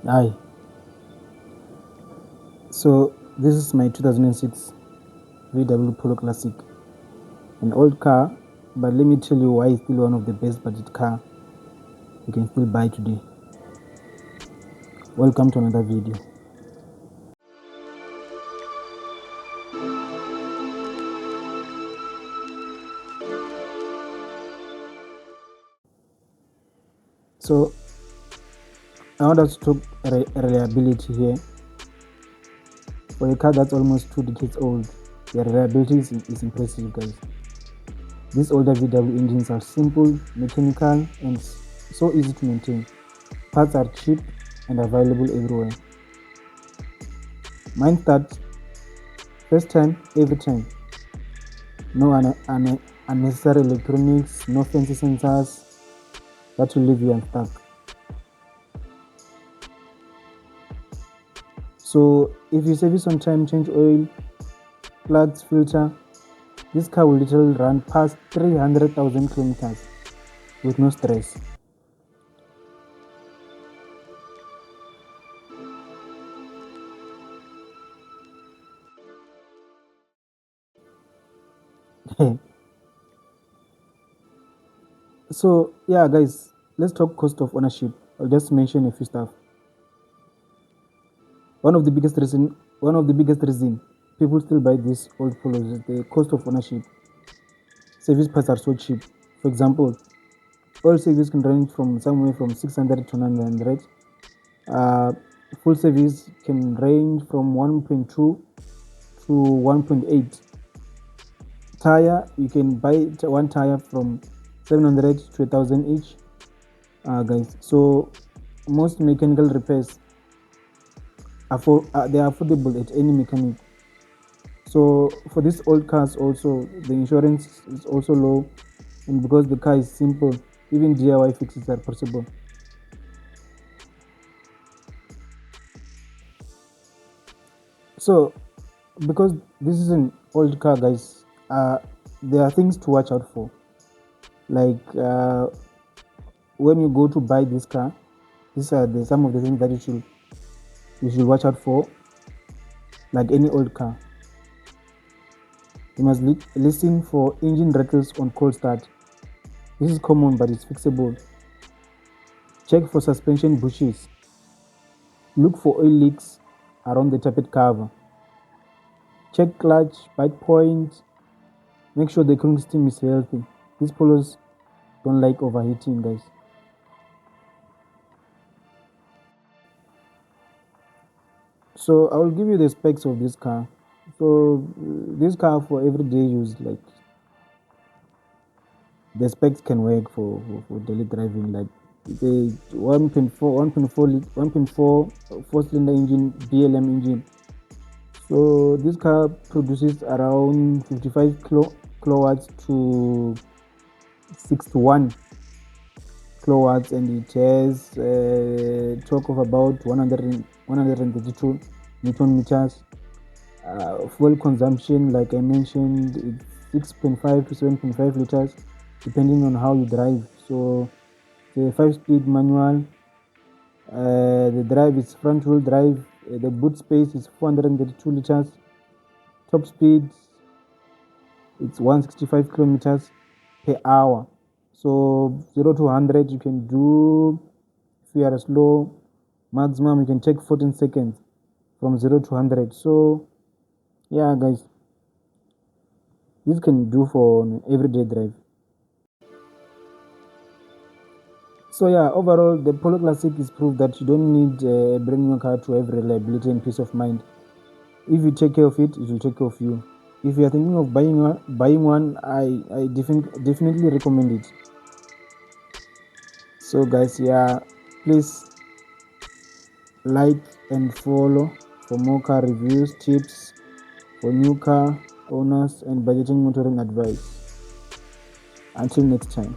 Hi. So this is my 2006 VW Polo Classic, an old car, but let me tell you why it's still one of the best budget car you can still buy today. Welcome to another video. So I want us to talk reliability here. For a car that's almost 2 decades old, the reliability is impressive, guys. These older VW engines are simple, mechanical, and so easy to maintain. Parts are cheap and available everywhere. Mine starts first time, every time. No unnecessary electronics, no fancy sensors that will leave you unstuck. So if you service on time, change oil, plugs, filter, this car will literally run past 300,000 kilometers with no stress. So yeah, guys, let's talk cost of ownership. I'll just mention a few stuff. One of the biggest reason people still buy these old Polos is the cost of ownership. Service parts are so cheap. For example, oil service can range from somewhere from 600 to 900. Uh, Full service can range from 1.2 to 1.8. Tire, you can buy one tire from 700 to 1,000 each, guys. So most mechanical repairs they are affordable at any mechanic. So for these old cars also, the insurance is also low, and because the car is simple, even DIY fixes are possible. So because this is an old car, guys, there are things to watch out for. Like when you go to buy this car, these are some of the things that you should watch out for. Like any old car, you must listen for engine rattles on cold start. This is common, but it's fixable. Check for suspension bushes. Look for oil leaks around the tapered cover. Check clutch, bite point. Make sure the cooling system is healthy. These Polos don't like overheating, guys. So I will give you the specs of this car. So this car for everyday use, like the specs can work for daily driving. Like the 1.4 4-cylinder engine, BLM engine. So this car produces around 55 kilowatts to 61 kilowatts, and it has torque of about 132 newton meters. Fuel consumption, like I mentioned, it's 6.5 to 7.5 liters, depending on how you drive. So the 5-speed manual, the drive is front wheel drive. The boot space is 432 liters. Top speed, it's 165 kilometers per hour. So 0 to 100 you can do, if you are slow, maximum you can take 14 seconds from 0 to 100. So yeah, guys, this can do for an everyday drive. So yeah, overall the Polo Classic is proof that you don't need a brand new car to have reliability and peace of mind. If you take care of it, it will take care of you. If you are thinking of buying one, I definitely recommend it. So guys, yeah, please like and follow for more car reviews, tips for new car owners, and budgeting motoring advice. Until next time.